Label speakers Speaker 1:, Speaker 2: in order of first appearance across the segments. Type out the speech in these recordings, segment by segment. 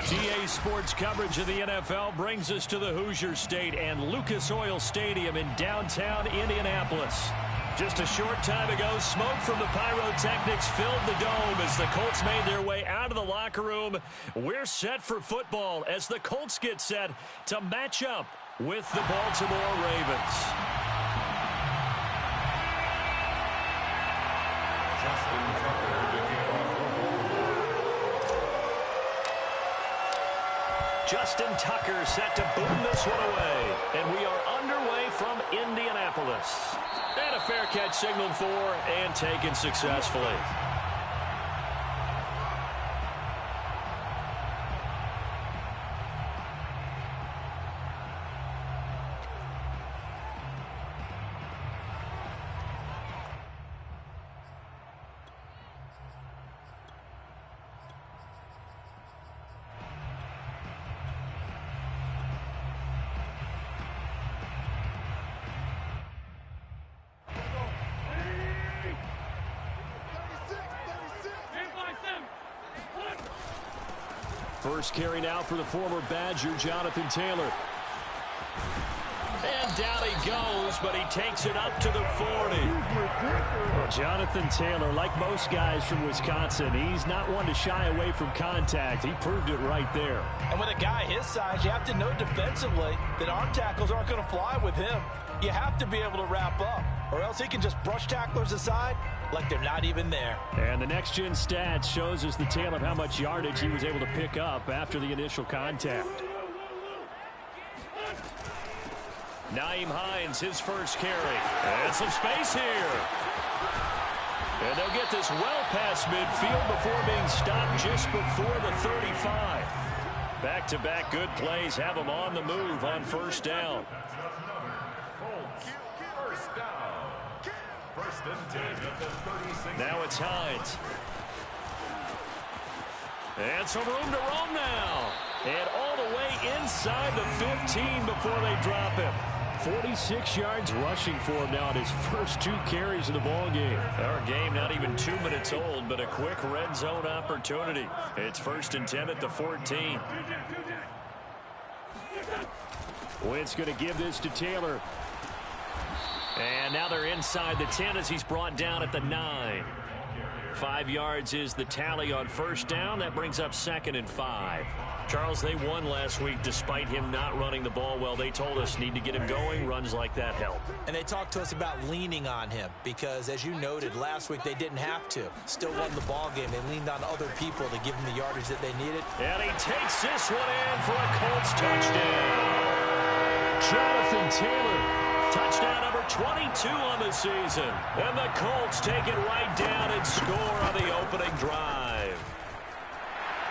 Speaker 1: GA Sports coverage of the NFL brings us to the Hoosier State and Lucas Oil Stadium in downtown Indianapolis. Just a short time ago, smoke from the pyrotechnics filled the dome as the Colts made their way out of the locker room. We're set for football as the Colts get set to match up with the Baltimore Ravens. Justin Tucker set to boom this one away. And we are underway from Indianapolis. And a fair catch signaled for and taken successfully. First carry now for the former Badger, Jonathan Taylor. And down he goes, but he takes it up to the 40. Well, Jonathan Taylor, like most guys from Wisconsin, he's not one to shy away from contact. He proved it right there.
Speaker 2: And with a guy his size, you have to know defensively that arm tackles aren't going to fly with him. You have to be able to wrap up, or else he can just brush tacklers aside like they're not even there.
Speaker 1: And the next-gen stats shows us the tale of how much yardage he was able to pick up after the initial contact. Nyheim Hines, his first carry. And some space here. And they'll get this well past midfield before being stopped just before the 35. Back-to-back good plays have them on the move on first down. Now it's Hines. And some room to roam now. And all the way inside the 15 before they drop him. 46 yards rushing for him now at his first 2 carries of the ball game. Our game not even 2 minutes old, but a quick red zone opportunity. It's 1st and 10 at the 14. Wentz going to give this to Taylor. And now they're inside the 10 as he's brought down at the 9. 5 yards is the tally on first down. That brings up 2nd and 5. Charles, they won last week despite him not running the ball well. They told us need to get him going. Runs like that help.
Speaker 2: And they talked to us about leaning on him because, as you noted, last week they didn't have to. Still won the ball game. They leaned on other people to give him the yardage that they needed.
Speaker 1: And he takes this one in for a Colts touchdown. Jonathan Taylor. Touchdown number 22 on the season. And the Colts take it right down and score on the opening drive.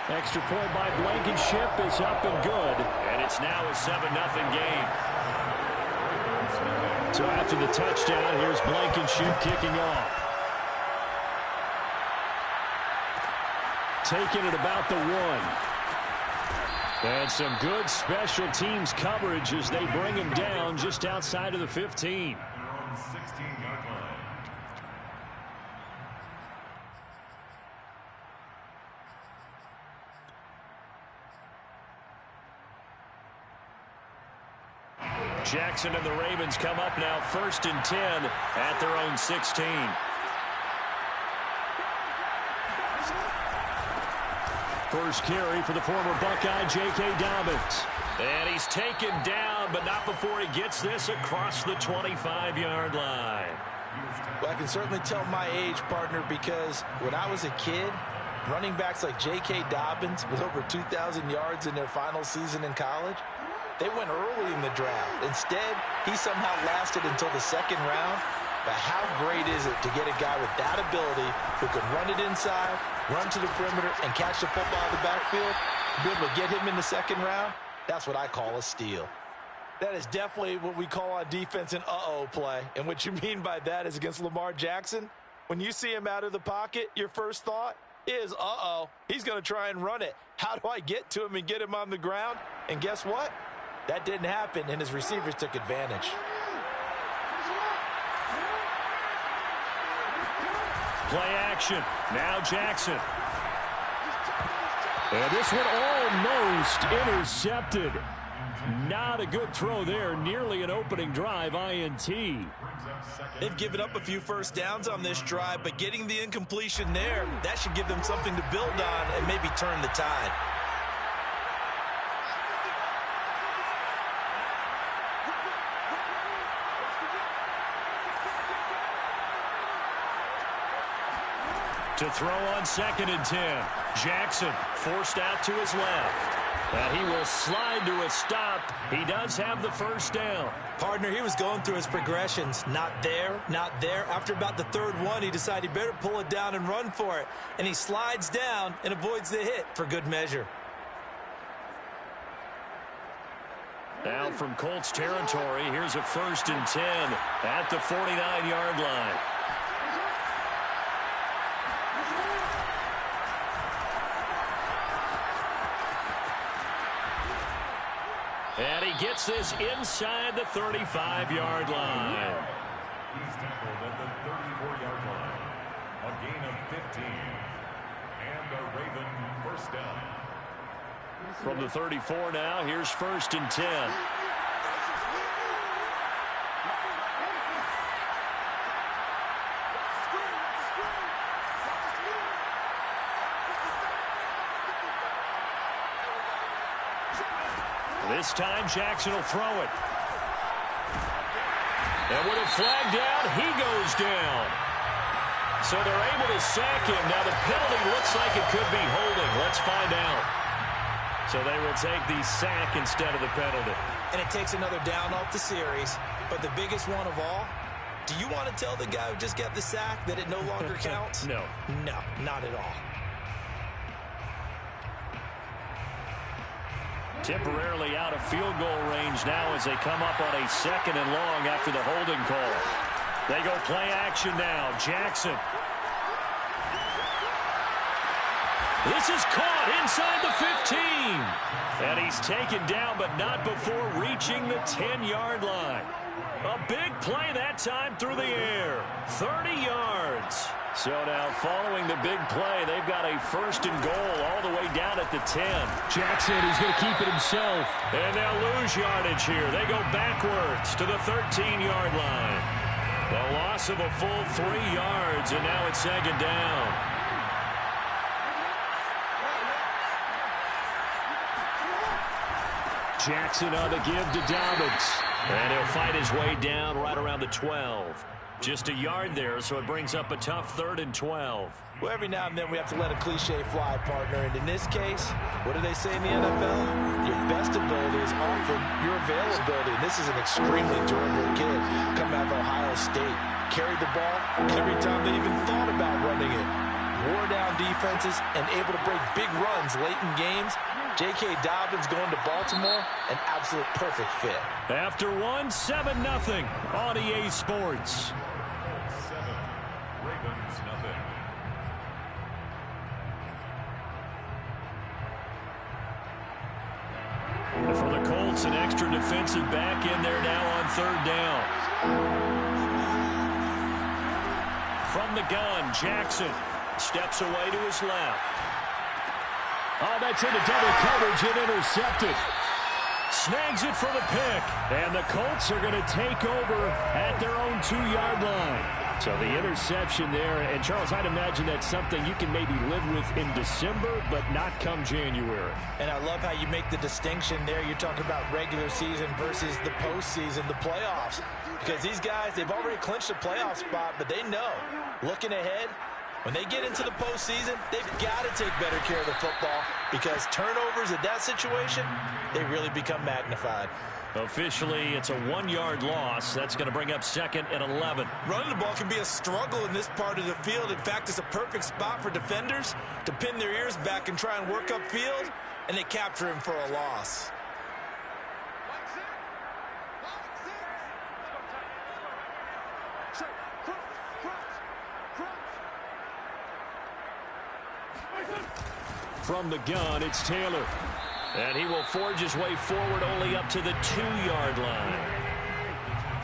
Speaker 1: Extra point by Blankenship is up and good. And it's now a 7-0 game. So after the touchdown, here's Blankenship kicking off. Taking it about the 1. And some good special teams coverage as they bring him down just outside of the 15. Jackson and the Ravens come up now 1st and 10 at their own 16. First carry for the former Buckeye, J.K. Dobbins. And he's taken down, but not before he gets this across the 25-yard line.
Speaker 2: Well, I can certainly tell my age, partner, because when I was a kid, running backs like J.K. Dobbins with over 2,000 yards in their final season in college, they went early in the draft. Instead, he somehow lasted until the 2nd round. But how great is it to get a guy with that ability who can run it inside, run to the perimeter, and catch the football in the backfield? Be able to get him in the 2nd round? That's what I call a steal. That is definitely what we call on defense an uh-oh play. And what you mean by that is against Lamar Jackson, when you see him out of the pocket, your first thought is, uh-oh, he's going to try and run it. How do I get to him and get him on the ground? And guess what? That didn't happen, and his receivers took advantage.
Speaker 1: Play action. Now Jackson. And this one all Almost intercepted. Not a good throw there. Nearly an opening drive INT.
Speaker 2: They've given up a few first downs on this drive, but getting the incompletion there, that should give them something to build on and maybe turn the tide.
Speaker 1: To throw on 2nd and 10. Jackson forced out to his left. And he will slide to a stop. He does have the first down.
Speaker 2: Partner, he was going through his progressions. Not there, not there. After about the 3rd one, he decided he better pull it down and run for it. And he slides down and avoids the hit for good measure.
Speaker 1: Now from Colts territory, here's a 1st and 10 at the 49-yard line. And he gets this inside the 35-yard line.
Speaker 3: He's tackled at the 34-yard line. A gain of 15. And a Raven first down.
Speaker 1: From the 34 now, here's 1st and 10. This time, Jackson will throw it. And with a flag down, he goes down. So they're able to sack him. Now the penalty looks like it could be holding. Let's find out. So they will take the sack instead of the penalty.
Speaker 2: And it takes another down off the series. But the biggest one of all, do you want to tell the guy who just got the sack that it no longer counts?
Speaker 1: No.
Speaker 2: No, not at all.
Speaker 1: Temporarily out of field goal range now as they come up on a 2nd and long after the holding call. They go play action now. Jackson. This is caught inside the 15. And he's taken down, but not before reaching the 10-yard line. A big play that time through the air. 30 yards. So now following the big play, they've got a 1st and goal all the way down at the 10. Jackson, he's going to keep it himself. And they'll lose yardage here. They go backwards to the 13-yard line. The loss of a full 3 yards, and now it's 2nd down. Jackson on the give to Dobbins. And he'll fight his way down right around the 12. Just a yard there, so it brings up a tough 3rd and 12.
Speaker 2: Well, every now and then we have to let a cliche fly, partner. And in this case, what do they say in the NFL? Your best ability is often your availability. And this is an extremely durable kid coming out of Ohio State. Carried the ball every time they even thought about running it. Wore down defenses and able to break big runs late in games. J.K. Dobbins going to Baltimore, an absolute perfect fit.
Speaker 1: After 7-0 on EA Sports.
Speaker 3: 7, Ravens nothing.
Speaker 1: For the Colts, an extra defensive back in there now on 3rd down. From the gun, Jackson steps away to his left. Oh, that's into double coverage and intercepted. Snags it for the pick. And the Colts are going to take over at their own 2-yard line. So the interception there. And, Charles, I'd imagine that's something you can maybe live with in December, but not come January.
Speaker 2: And I love how you make the distinction there. You're talking about regular season versus the postseason, the playoffs. Because these guys, they've already clinched a playoff spot, but they know, looking ahead, when they get into the postseason, they've got to take better care of the football because turnovers in that situation, they really become magnified.
Speaker 1: Officially, it's a 1-yard loss. That's going to bring up 2nd and 11.
Speaker 2: Running the ball can be a struggle in this part of the field. In fact, it's a perfect spot for defenders to pin their ears back and try and work upfield, and they capture him for a loss.
Speaker 1: From the gun, it's Taylor. And he will forge his way forward only up to the 2-yard line.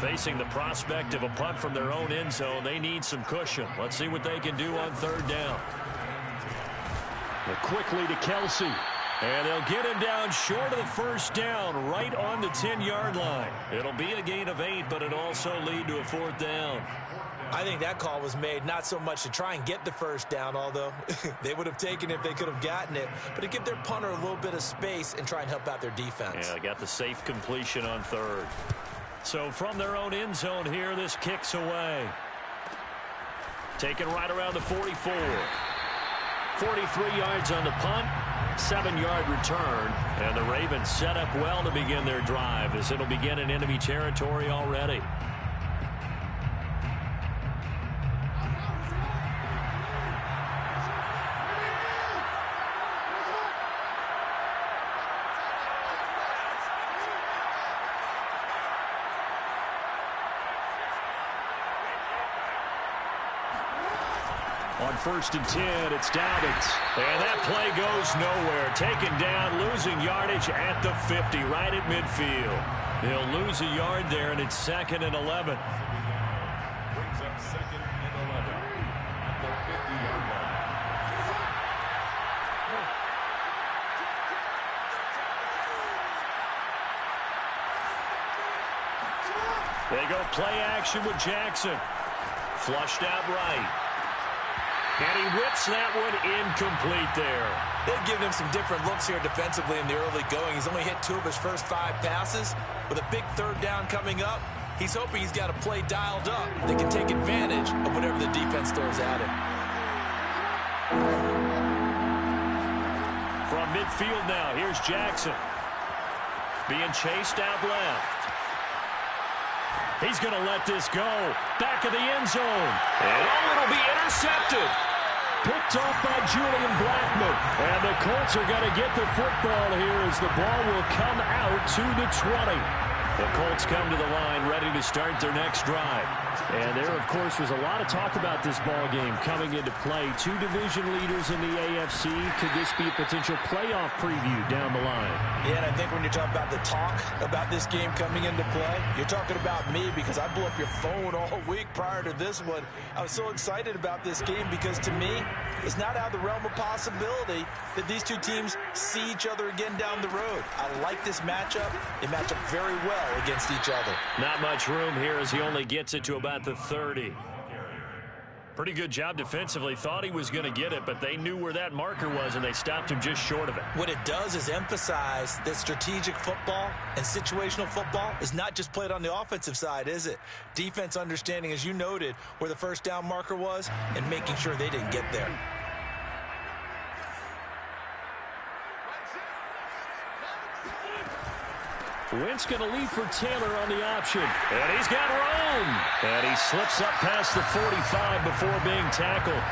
Speaker 1: Facing the prospect of a punt from their own end zone, they need some cushion. Let's see what they can do on 3rd down. But quickly to Kelsey. And they'll get him down short of the first down, right on the 10-yard line. It'll be a gain of 8, but it'll also lead to a 4th down.
Speaker 2: I think that call was made not so much to try and get the first down, although they would have taken it if they could have gotten it, but to give their punter a little bit of space and try and help out their defense.
Speaker 1: Yeah, they got the safe completion on 3rd. So from their own end zone here, this kicks away. Taken right around the 44. 43 yards on the punt, 7-yard return, and the Ravens set up well to begin their drive as it'll begin in enemy territory already. On 1st and 10, it's Dobbins. And that play goes nowhere. Taken down, losing yardage at the 50, right at midfield. They'll lose a yard there, and it's 2nd and 11.
Speaker 3: Brings up 2nd and 11 at the 50-yard line.
Speaker 1: They go play action with Jackson. Flushed out right. And he whips that one incomplete there.
Speaker 2: They've given him some different looks here defensively in the early going. He's only hit 2 of his first 5 passes. With a big 3rd down coming up, he's hoping he's got a play dialed up that can take advantage of whatever the defense throws at him.
Speaker 1: From midfield now, here's Jackson. Being chased out left. He's going to let this go. Back of the end zone. And it'll be intercepted. Picked off by Julian Blackmon. And the Colts are going to get the football here as the ball will come out to the 20. The Colts come to the line ready to start their next drive. And there, of course, was a lot of talk about this ball game coming into play. 2 division leaders in the AFC. Could this be a potential playoff preview down the line?
Speaker 2: Yeah, and I think when you're talking about the talk about this game coming into play, you're talking about me because I blew up your phone all week prior to this one. I was so excited about this game because to me, it's not out of the realm of possibility that these two teams see each other again down the road. I like this matchup. They match up very well against each other.
Speaker 1: Not much room here as he only gets it to about the 30. Pretty good job defensively. Thought he was going to get it, but they knew where that marker was, and they stopped him just short of it.
Speaker 2: What it does is emphasize that strategic football and situational football is not just played on the offensive side, is it? Defense understanding, as you noted, where the first down marker was and making sure they didn't get there.
Speaker 1: Wentz going to lead for Taylor on the option. And he's got room. And he slips up past the 45 before being tackled.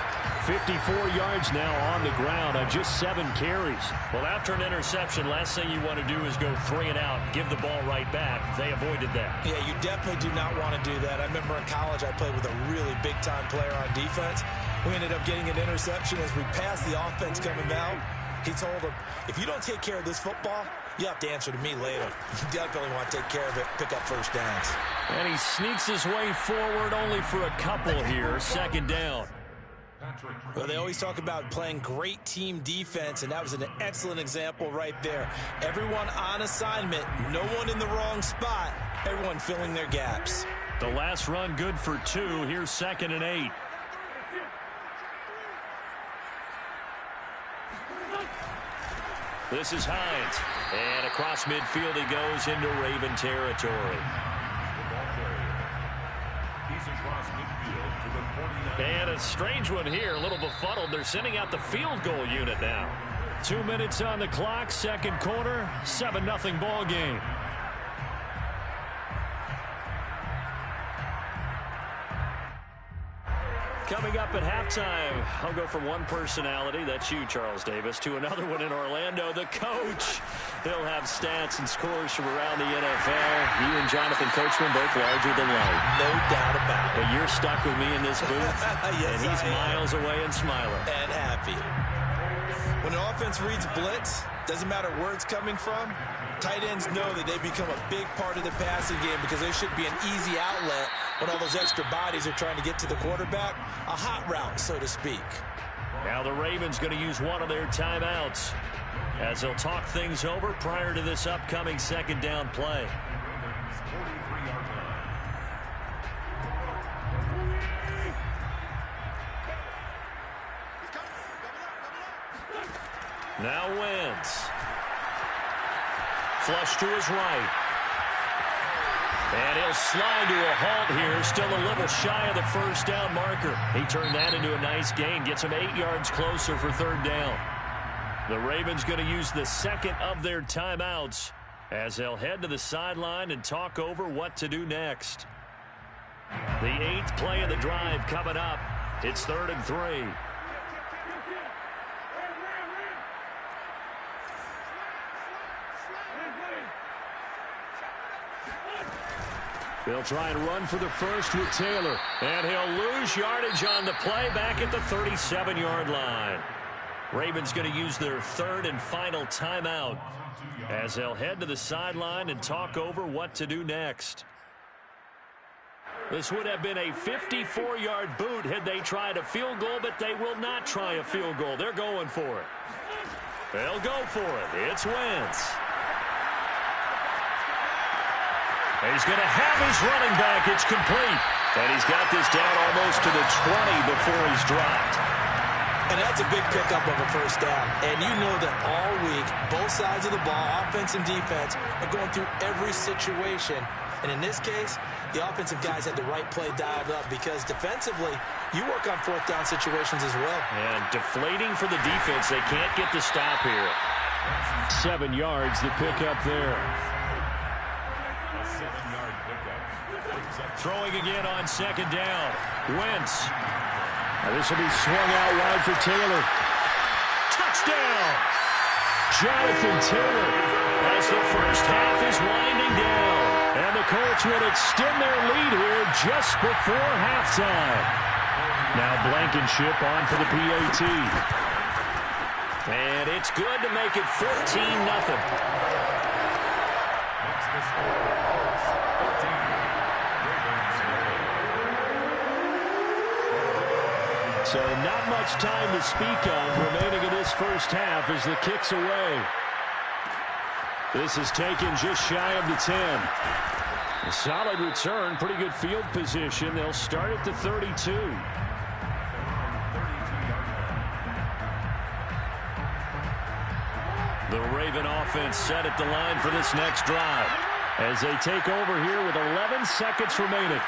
Speaker 1: 54 yards now on the ground on just 7 carries. Well, after an interception, last thing you want to do is go 3 and out, give the ball right back. They avoided that.
Speaker 2: Yeah, you definitely do not want to do that. I remember in college I played with a really big-time player on defense. We ended up getting an interception as we passed the offense coming out. He told him, if you don't take care of this football, you have to answer to me later. You definitely want to take care of it, pick up first downs.
Speaker 1: And he sneaks his way forward only for a couple here. 2nd down.
Speaker 2: Well, they always talk about playing great team defense, and that was an excellent example right there. Everyone on assignment, no one in the wrong spot, everyone filling their gaps.
Speaker 1: The last run good for 2. Here's 2nd and 8. This is Hines. And across midfield he goes into Raven territory.
Speaker 3: He's across midfield to the 49.
Speaker 1: And a strange one here, a little befuddled. They're sending out the field goal unit now. 2 minutes on the clock, 2nd quarter, 7-0 ball game. Coming up at halftime, I'll go from one personality, that's you, Charles Davis, to another one in Orlando, the coach. He'll have stats and scores from around the NFL. You and Jonathan Coachman both larger than life.
Speaker 2: No doubt about it.
Speaker 1: But you're stuck with me in this booth,
Speaker 2: yes,
Speaker 1: and he's miles away and smiling.
Speaker 2: And happy. When an offense reads blitz, doesn't matter where it's coming from, tight ends know that they become a big part of the passing game because they should be an easy outlet when all those extra bodies are trying to get to the quarterback. A hot route, so to speak.
Speaker 1: Now the Ravens going to use one of their timeouts. as he'll talk things over prior to this upcoming second down play. Now Wentz. Flush to his right. And he'll slide to a halt here, still a little shy of the first down marker. He turned that into a nice gain, gets him 8 yards closer for third down. The Ravens going to use the second of their timeouts as they'll head to the sideline and talk over what to do next. The 8th play of the drive coming up. It's 3rd and 3. They'll try and run for the first with Taylor. And he'll lose yardage on the play back at the 37-yard line. Ravens going to use their 3rd and final timeout as they'll head to the sideline and talk over what to do next. This would have been a 54-yard boot had they tried a field goal, but they will not try a field goal. They're going for it. They'll go for it. It's Wentz. He's going to have his running back. It's complete. And he's got this down almost to the 20 before he's dropped.
Speaker 2: And that's a big pickup of a first down. And you know that all week, both sides of the ball, offense and defense, are going through every situation. And in this case, the offensive guys had the right play dialed up because defensively, you work on fourth down situations as well.
Speaker 1: And deflating for the defense. They can't get the stop here. 7 yards, the pickup there. Throwing again on second down. Wentz. This will be swung out wide for Taylor. Touchdown! Jonathan Taylor as the first half is winding down. And the Colts would extend their lead here just before halftime. Now Blankenship on for the PAT. And it's good to make it 14-0. So not much time to speak of remaining in this first half as the kick's away. This is taken just shy of the 10. A solid return, pretty good field position. They'll start at the 32. The Raven offense set at the line for this next drive as they take over here with 11 seconds remaining.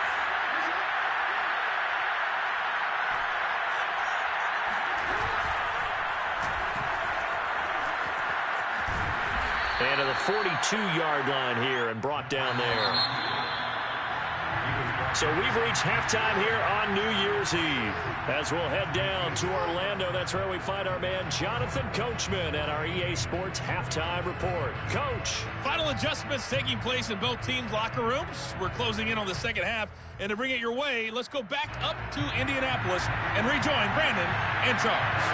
Speaker 1: And to the 42-yard line here and brought down there. So we've reached halftime here on New Year's Eve. As we'll head down to Orlando, that's where we find our man Jonathan Coachman at our EA Sports Halftime Report. Coach.
Speaker 4: Final adjustments taking place in both teams' locker rooms. We're closing in on the second half. And to bring it your way, let's go back up to Indianapolis and rejoin Brandon and Charles.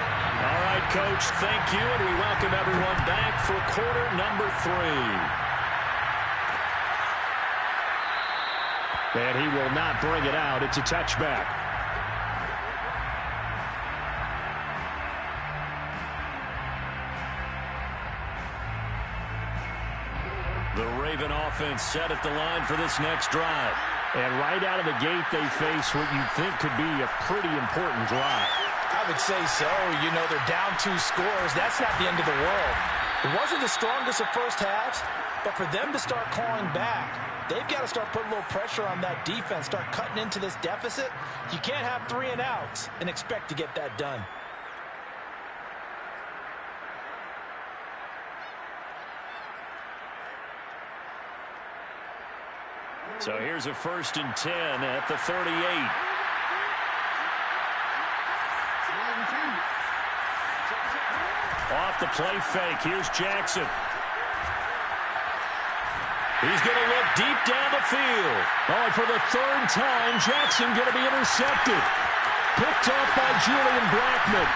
Speaker 1: All right, Coach, thank you, and we welcome everyone back for quarter number 3. And he will not bring it out. It's a touchback. The Raven offense set at the line for this next drive. And right out of the gate, they face what you think could be a pretty important drive.
Speaker 2: I would say so. You know, they're down 2 scores. That's not the end of the world. It wasn't the strongest of first halves, but for them to start clawing back, they've got to start putting a little pressure on that defense, start cutting into this deficit. You can't have 3 and outs and expect to get that done.
Speaker 1: So here's a 1st and 10 at the 38. Off the play fake. Here's Jackson. He's going to look deep down the field. Oh, and for the 3rd time, Jackson going to be intercepted. Picked off by Julian Blackman.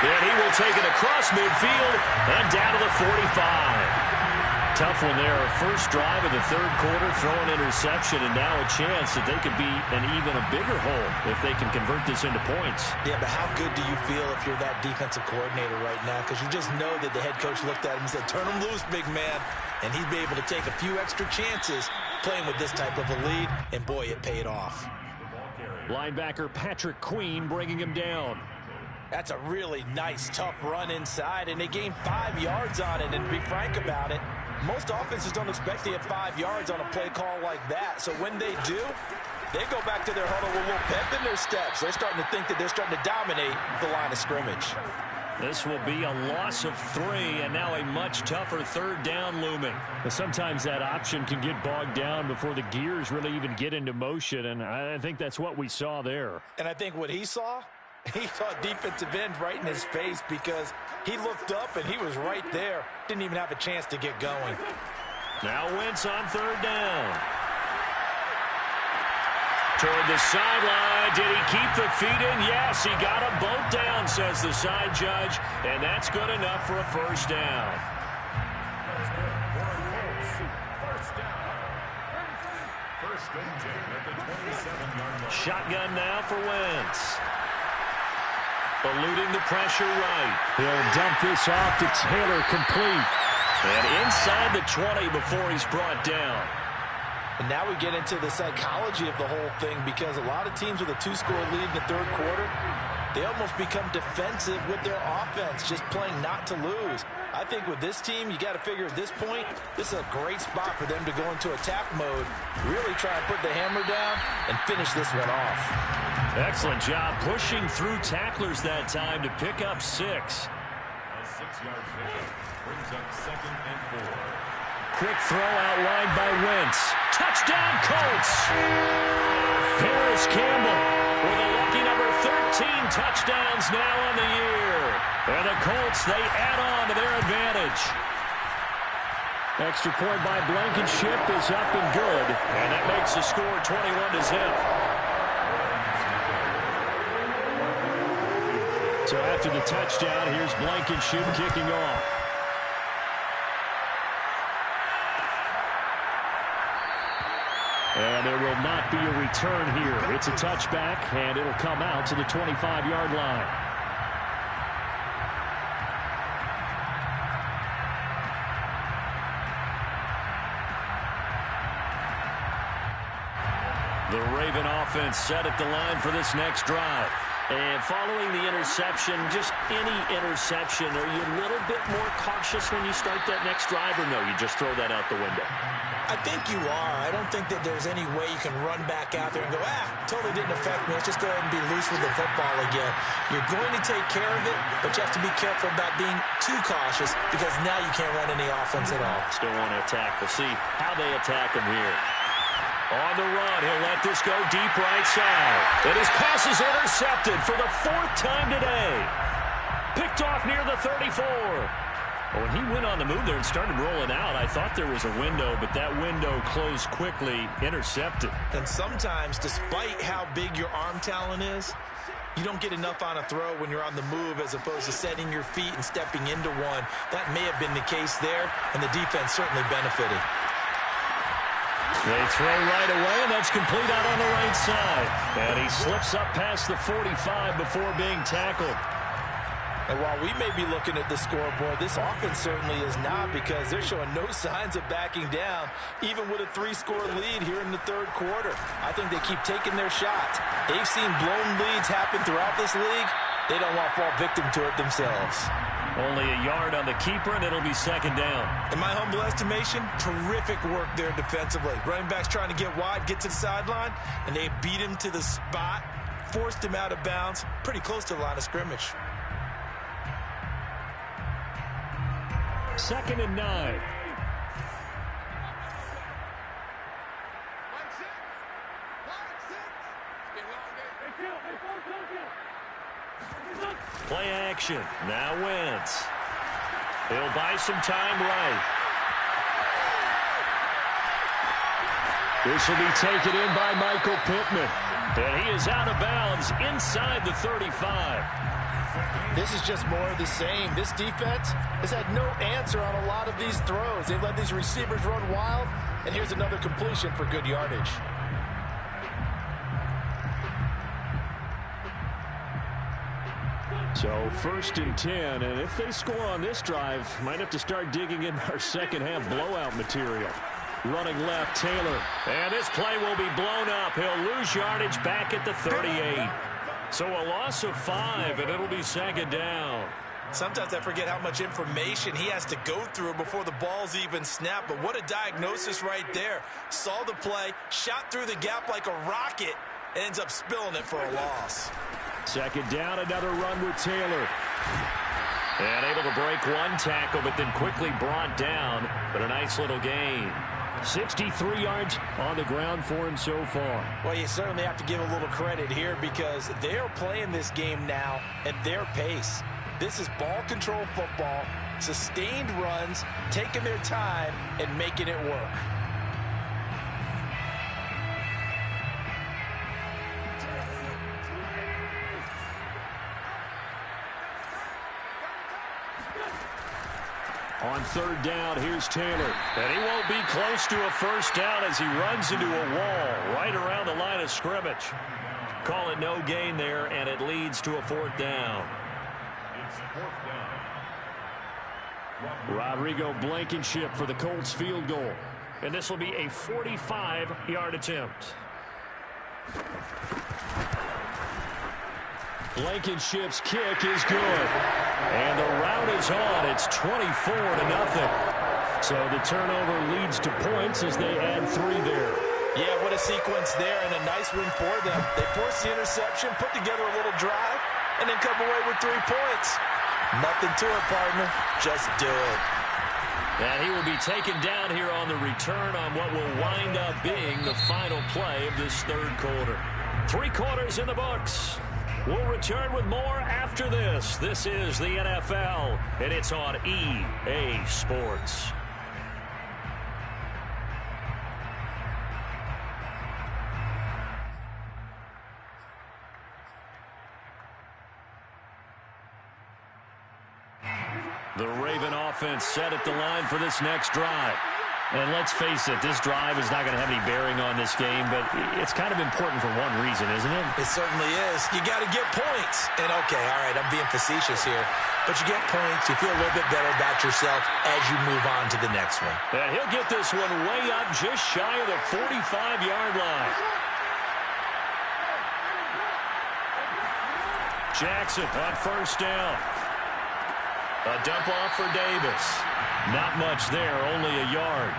Speaker 1: And he will take it across midfield and down to the 45. tough one there. First drive of the third quarter, throw an interception, and now a chance that they could be in even a bigger hole if they can convert this into points.
Speaker 2: Yeah, but how good do you feel if you're that defensive coordinator right now? Because you just know that the head coach looked at him and said, turn him loose, big man. And he'd be able to take a few extra chances playing with this type of a lead, and boy, it paid off.
Speaker 1: Linebacker Patrick Queen bringing him down.
Speaker 2: That's a really nice, tough run inside, and they gained 5 yards on it. And to be frank about it, most offenses don't expect to get 5 yards on a play call like that. So when they do, they go back to their huddle with a little pep in their steps. They're starting to think that they're starting to dominate the line of scrimmage.
Speaker 1: This will be a loss of 3, and now a much tougher third down looming. Sometimes that option can get bogged down before the gears really even get into motion, and I think that's what we saw there.
Speaker 2: And I think what he saw defensive end right in his face, because he looked up and he was right there. Didn't even have a chance to get going.
Speaker 1: Now Wentz on third down. Toward the sideline. Did he keep the feet in? Yes, he got them both down, says the side judge, and that's good enough for a first down. Shotgun now for Wentz. Eluding the pressure right.
Speaker 5: He'll dump this off to Taylor, complete.
Speaker 1: And inside the 20 before he's brought down.
Speaker 2: And now we get into the psychology of the whole thing, because a lot of teams with a 2-score lead in the third quarter, they almost become defensive with their offense, just playing not to lose. I think with this team, you got to figure at this point, this is a great spot for them to go into attack mode, really try and put the hammer down and finish this one off.
Speaker 1: Excellent job pushing through tacklers that time to pick up 6.
Speaker 3: A 6-yard pickup brings up 2nd and 4.
Speaker 1: Quick throw outlined by Wentz. Touchdown, Colts! Paris Campbell with a lucky number 13 touchdowns now on the year. And the Colts, they add on to their advantage.
Speaker 5: Extra point by Blankenship is up and good.
Speaker 1: And that makes the score 21-0.
Speaker 5: So after the touchdown, here's Blankenship kicking off. And there will not be a return here. It's a touchback, and it'll come out to the 25-yard line.
Speaker 1: The Raven offense set at the line for this next drive. And following the interception, just any interception, are you a little bit more cautious when you start that next drive, or no, you just throw that out the window?
Speaker 2: I think you are. I don't think that there's any way you can run back out there and go, totally didn't affect me. Let's just go ahead and be loose with the football again. You're going to take care of it, but you have to be careful about being too cautious, because now you can't run any offense at all.
Speaker 1: Still want to attack. We'll see how they attack him here. On the run, he'll let this go deep right side. And his pass is intercepted for the 4th time today. Picked off near the 34. When he went on the move there and started rolling out, I thought there was a window, but that window closed quickly, intercepted.
Speaker 2: And sometimes, despite how big your arm talent is, you don't get enough on a throw when you're on the move as opposed to setting your feet and stepping into one. That may have been the case there, and the defense certainly benefited.
Speaker 1: They throw right away, and that's complete out on the right side. And he slips up past the 45 before being tackled.
Speaker 2: And while we may be looking at the scoreboard, this offense certainly is not, because they're showing no signs of backing down, even with a 3-score lead here in the third quarter. I think they keep taking their shots. They've seen blown leads happen throughout this league. They don't want to fall victim to it themselves.
Speaker 1: Only a yard on the keeper, and it'll be 2nd down.
Speaker 2: In my humble estimation, terrific work there defensively. Running backs trying to get wide, get to the sideline, and they beat him to the spot, forced him out of bounds, pretty close to the line of scrimmage.
Speaker 5: 2nd and 9.
Speaker 1: Play action. Now Wentz. He'll buy some time right.
Speaker 5: This will be taken in by Michael Pittman. And he is out of bounds inside the 35.
Speaker 2: This is just more of the same. This defense has had no answer on a lot of these throws. They've let these receivers run wild, and here's another completion for good yardage.
Speaker 5: So 1st and 10, and if they score on this drive, might have to start digging in our second half blowout material. Running left, Taylor. And this play will be blown up. He'll lose yardage back at the 38. So a loss of 5, and it'll be 2nd down.
Speaker 2: Sometimes I forget how much information he has to go through before the ball's even snapped. But what a diagnosis right there. Saw the play, shot through the gap like a rocket, and ends up spilling it for a loss.
Speaker 5: 2nd down, another run with Taylor. And able to break one tackle, but then quickly brought down. But a nice little gain. 63 yards on the ground for him so far.
Speaker 2: Well, you certainly have to give a little credit here because they're playing this game now at their pace. This is ball control football, sustained runs, taking their time, and making it work.
Speaker 5: On 3rd down, here's Taylor. And he won't be close to a 1st down as he runs into a wall right around the line of scrimmage. Call it no gain there, and it leads to a 4th down.
Speaker 3: It's 4th down.
Speaker 5: Rodrigo Blankenship for the Colts field goal. And this will be a 45-yard attempt. Blankenship's kick is good. And the route is on. It's 24-0. So the turnover leads to points as they add 3 there.
Speaker 2: Yeah, what a sequence there, and a nice win for them. They forced the interception, put together a little drive, and then come away with 3 points. Nothing to it, partner. Just do it.
Speaker 5: And he will be taken down here on the return on what will wind up being the final play of this 3rd quarter. 3 quarters in the books. We'll return with more after this. This is the NFL, and it's on EA Sports. The Raven offense set at the line for this next drive. And let's face it, this drive is not going to have any bearing on this game, but it's kind of important for one reason, isn't it?
Speaker 2: It certainly is. You got to get points. And, okay, all right, I'm being facetious here. But you get points, you feel a little bit better about yourself as you move on to the next one.
Speaker 5: And he'll get this one way up just shy of the 45-yard line. Jackson on 1st down. A dump off for Davis. Not much there, only a yard.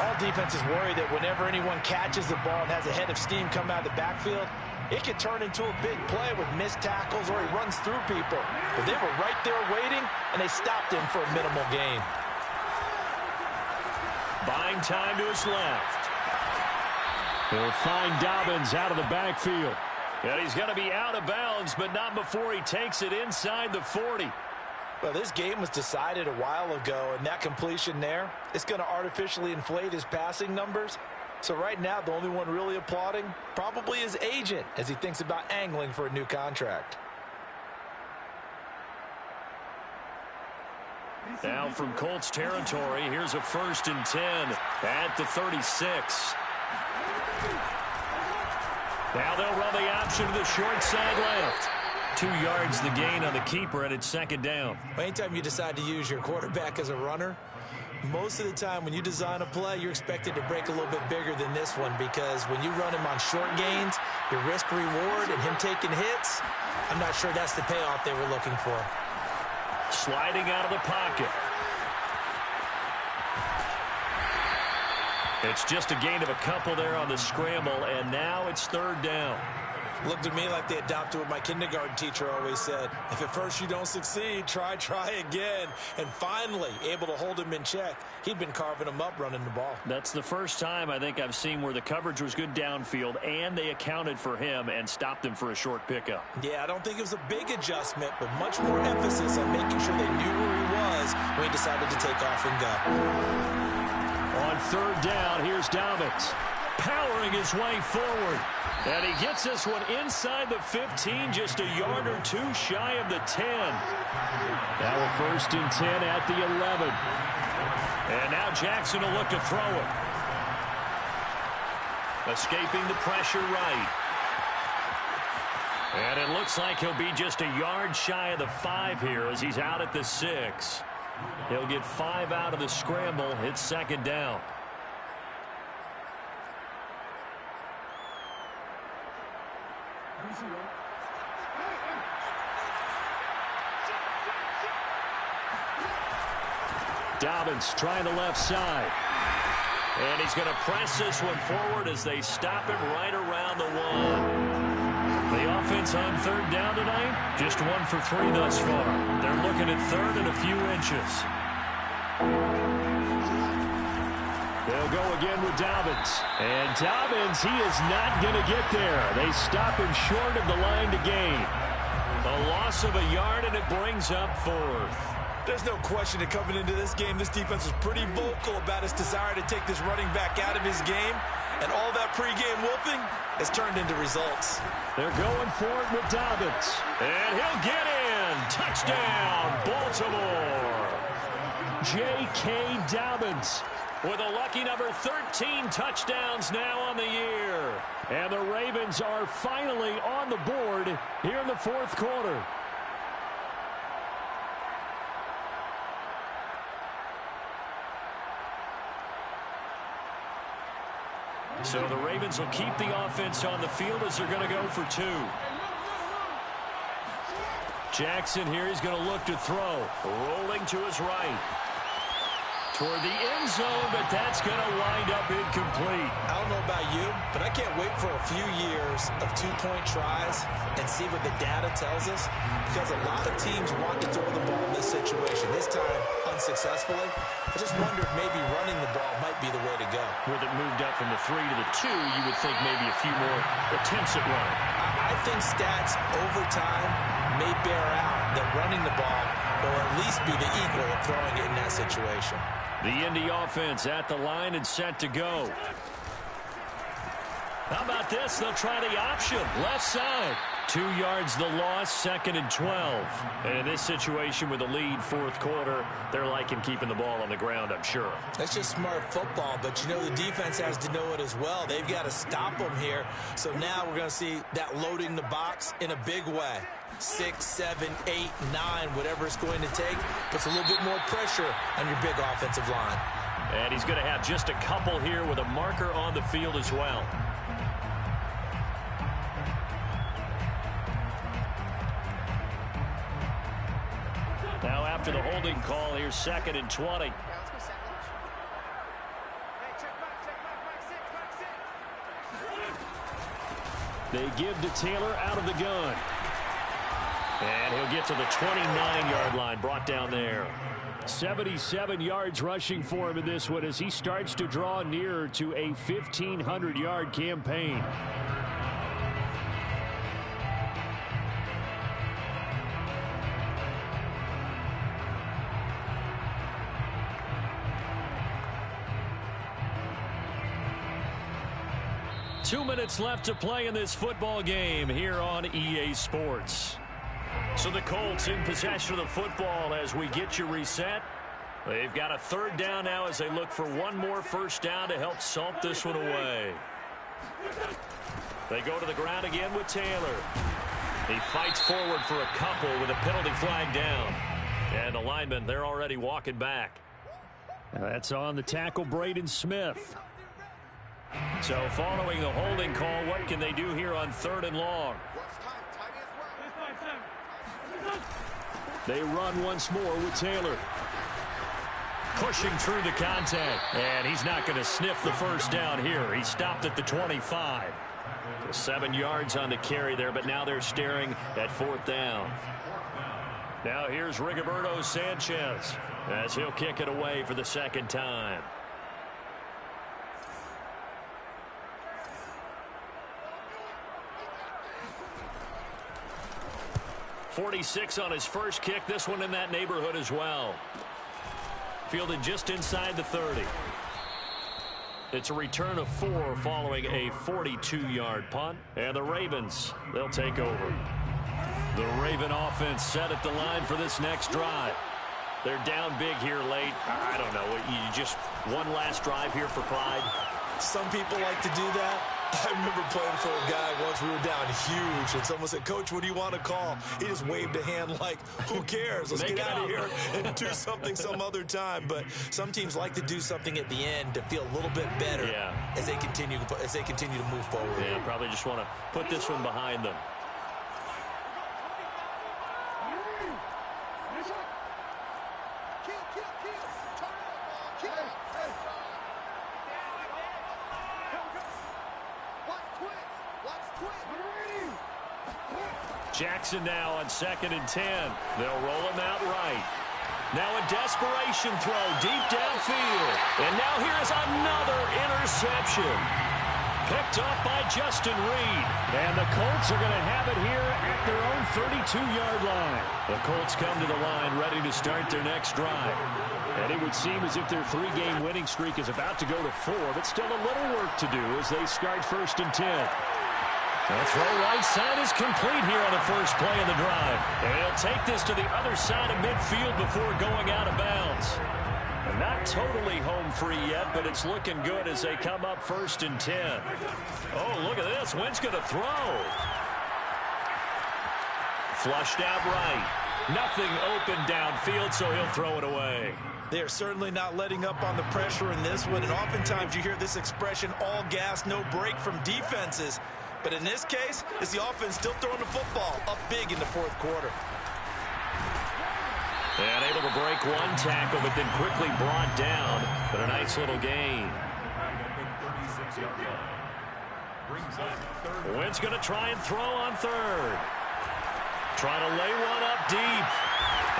Speaker 2: All defenses worry that whenever anyone catches the ball and has a head of steam come out of the backfield, it could turn into a big play with missed tackles or he runs through people. But they were right there waiting, and they stopped him for a minimal gain.
Speaker 5: Buying time to his left. He'll find Dobbins out of the backfield. And he's going to be out of bounds, but not before he takes it inside the 40.
Speaker 2: Well, this game was decided a while ago, and that completion there, it's going to artificially inflate his passing numbers. So right now, the only one really applauding probably his agent as he thinks about angling for a new contract.
Speaker 5: Now from Colts territory, here's a 1st and 10 at the 36. Now they'll run the option to the short side left. 2 yards the gain on the keeper, and it's 2nd down.
Speaker 2: Anytime you decide to use your quarterback as a runner, most of the time when you design a play, you're expected to break a little bit bigger than this one because when you run him on short gains, your risk-reward and him taking hits, I'm not sure that's the payoff they were looking for.
Speaker 5: Sliding out of the pocket. It's just a gain of a couple there on the scramble, and now it's 3rd down.
Speaker 2: Looked to me like they adopted what my kindergarten teacher always said. If at first you don't succeed, try again. And finally, able to hold him in check. He'd been carving him up running the ball.
Speaker 5: That's the first time I think I've seen where the coverage was good downfield, and they accounted for him and stopped him for a short pickup.
Speaker 2: Yeah, I don't think it was a big adjustment, but much more emphasis on making sure they knew where he was when he decided to take off and go.
Speaker 5: On 3rd down, here's Dobbins.
Speaker 1: powering his way forward. And he gets this one inside the 15, just a yard or two shy of the 10. Now a 1st and 10 at the 11. And now Jackson will look to throw it. Escaping the pressure right. And it looks like he'll be just a yard shy of the 5 here as he's out at the 6. He'll get 5 out of the scramble. It's 2nd down. Dobbins trying the left side. And he's going to press this one forward as they stop him right around the 1. The offense on 3rd down tonight, just 1 for 3 thus far. They're looking at 3rd and a few inches. They'll go again with Dobbins. And Dobbins, he is not going to get there. They stop him short of the line to gain. A loss of a yard, and it brings up 4th.
Speaker 2: There's no question that coming into this game, this defense was pretty vocal about its desire to take this running back out of his game. And all that pregame wolfing has turned into results.
Speaker 1: They're going for it with Dobbins. And he'll get in. Touchdown, Baltimore. J.K. Dobbins with a lucky number 13 touchdowns now on the year. And the Ravens are finally on the board here in the 4th quarter. So the Ravens will keep the offense on the field as they're going to go for 2. Jackson here, he's going to look to throw. Rolling to his right. Toward the end zone, but that's going to wind up incomplete.
Speaker 2: I don't know about you, but I can't wait for a few years of 2-point tries and see what the data tells us, because a lot of teams want to throw the ball in this situation. This time, unsuccessfully. I just wonder if maybe running the ball might be the way to go.
Speaker 1: With it moved up from the 3 to the 2, you would think maybe a few more attempts at running.
Speaker 2: I think stats over time may bear out that running the ball will at least be the equal of throwing it in that situation.
Speaker 1: The Indy offense at the line and set to go. How about this? They'll try the option. Left side. 2 yards the loss, 2nd and 12. And in this situation with a lead 4th quarter, they're liking keeping the ball on the ground, I'm sure.
Speaker 2: That's just smart football, but you know the defense has to know it as well. They've got to stop them here. So now we're going to see that loading the box in a big way. 6, 7, 8, 9, whatever it's going to take, puts a little bit more pressure on your big offensive line.
Speaker 1: And he's going to have just a couple here with a marker on the field as well. Now after the holding call, here's 2nd and 20. They give to Taylor out of the gun. And he'll get to the 29-yard line, brought down there. 77 yards rushing for him in this one as he starts to draw nearer to a 1,500-yard campaign. Two minutes left to play in this football game here on EA Sports. So the Colts in possession of the football as we get you reset. They've got a 3rd down now as they look for one more 1st down to help salt this one away. They go to the ground again with Taylor. He fights forward for a couple with a penalty flag down. And the linemen, they're already walking back. That's on the tackle, Braden Smith. So following the holding call, what can they do here on 3rd and long? They run once more with Taylor. Pushing through the contact. And he's not going to sniff the 1st down here. He stopped at the 25. 7 yards on the carry there, but now they're staring at 4th down. Now here's Rigoberto Sanchez as he'll kick it away for the 2nd time. .46 on his first kick. This one in that neighborhood as well. Fielded just inside the 30.
Speaker 5: It's a return of 4 following a 42-yard punt. And the Ravens, they'll take over. The Raven offense set at the line for this next drive. They're down big here late. I don't know. You just one last drive here for pride?
Speaker 2: Some people like to do that. I remember playing for a guy once. We were down huge, and someone said, "Coach, what do you want to call?" He just waved a hand like, who cares? Let's get out of here and do something some other time. But some teams like to do something at the end to feel a little bit better as they continue to move forward.
Speaker 5: Yeah, probably just want to put this one behind them. Jackson now on 2nd and 10. They'll roll him out right. Now a desperation throw deep downfield. And now here's another interception. Picked up by Justin Reed. And the Colts are going to have it here at their own 32-yard line. The Colts come to the line ready to start their next drive. And it would seem as if their 3-game winning streak is about to go to 4, but still a little work to do as they start 1st and 10. The throw right side is complete here on the first play of the drive. And he'll take this to the other side of midfield before going out of bounds. And not totally home free yet, but it's looking good as they come up 1st and 10. Oh, look at this. Wentz going to throw. Flushed out right. Nothing open downfield, so he'll throw it away.
Speaker 2: They are certainly not letting up on the pressure in this one. And oftentimes you hear this expression, all gas, no break from defenses. But in this case, it's the offense still throwing the football up big in the 4th quarter.
Speaker 5: And able to break one tackle, but then quickly brought down. But a nice little gain. Wentz going to try and throw on 3rd. Trying to lay one up deep.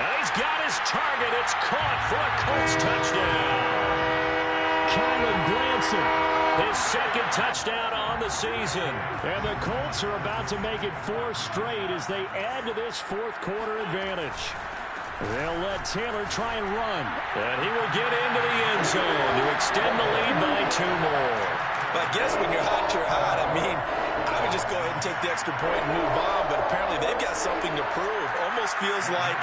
Speaker 5: And he's got his target. It's caught for a Colts touchdown. Kylan Granson. His 2nd touchdown on the season. And the Colts are about to make it 4 straight as they add to this 4th quarter advantage. They'll let Taylor try and run. And he will get into the end zone to extend the lead by 2 more.
Speaker 2: But I guess when you're hot, you're hot. I mean, I would just go ahead and take the extra point and move on. But apparently they've got something to prove. Almost feels like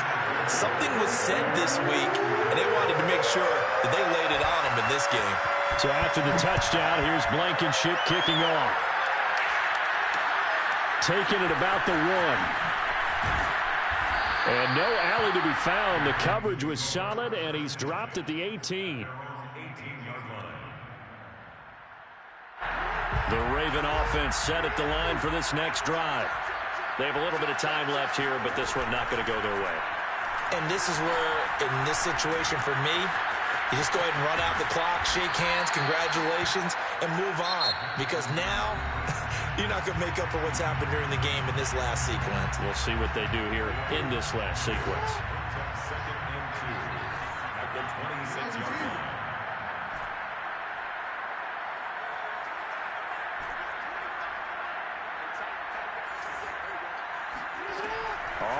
Speaker 2: something was said this week, and they wanted to make sure that they laid it on them in this game.
Speaker 5: So after the touchdown, here's Blankenship kicking off. Taking it about the 1. And no alley to be found. The coverage was solid, and he's dropped at the 18. The Raven offense set at the line for this next drive. They have a little bit of time left here, but this one not going to go their way.
Speaker 2: And this is where, in this situation for me, you just go ahead and run out the clock, shake hands, congratulations, and move on. Because now, you're not going to make up for what's happened during the game in this last sequence.
Speaker 5: We'll see what they do here in this last sequence.
Speaker 3: 2nd and 2 at the 26-yard line.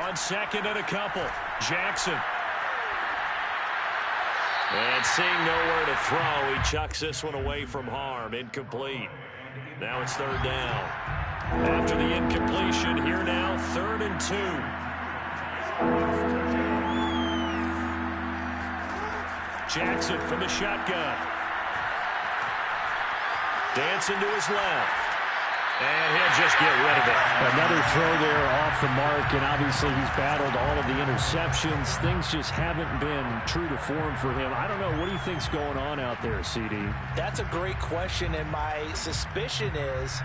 Speaker 5: On 2nd and a couple, Jackson. And seeing nowhere to throw, he chucks this one away from harm. Incomplete. Now it's 3rd down. After the incompletion, here now, 3rd and 2. Jackson from the shotgun. Dancing to his left. And he'll just get rid of it. Another throw there off the mark, and obviously he's battled all of the interceptions. Things just haven't been true to form for him. I don't know. What do you think's going on out there, CD?
Speaker 2: That's a great question, and my suspicion is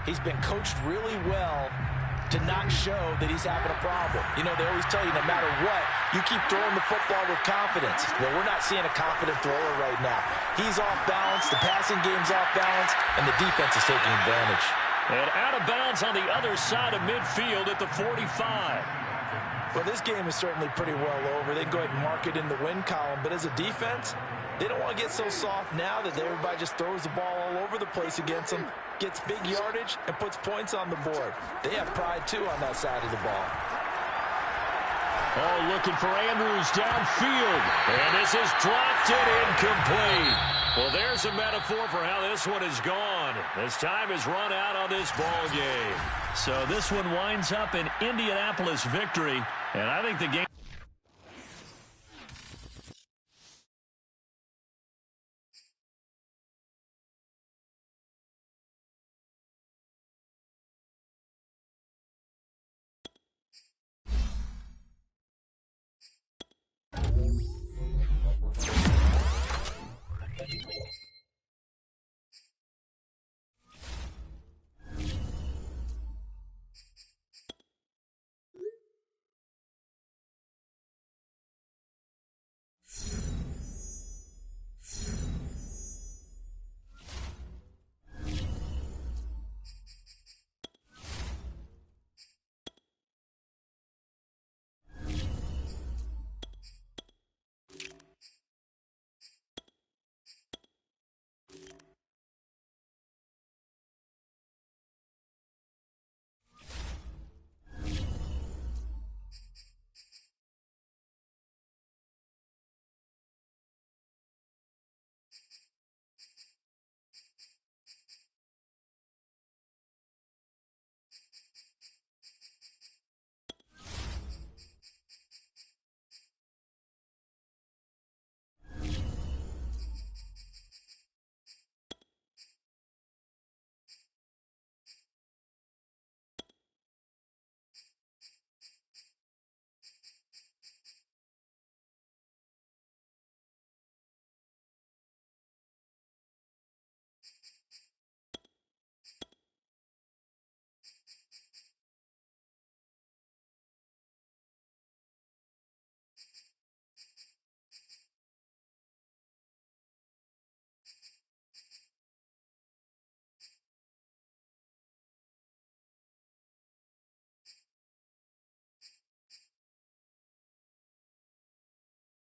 Speaker 2: he's been coached really well to not show that he's having a problem. You know, they always tell you no matter what, you keep throwing the football with confidence. Well, we're not seeing a confident thrower right now. He's off balance, the passing game's off balance, and the defense is taking advantage.
Speaker 5: And out of bounds on the other side of midfield at the 45.
Speaker 2: Well, this game is certainly pretty well over. They can go ahead and mark it in the win column. But as a defense, they don't want to get so soft now that everybody just throws the ball all over the place against them, gets big yardage, and puts points on the board. They have pride, too, on that side of the ball.
Speaker 5: Oh, looking for Andrews downfield. And this is dropped and incomplete.
Speaker 1: Well, there's a metaphor for how this one is gone. As time has run out on this ball game. So this one winds up an Indianapolis victory, and I think the game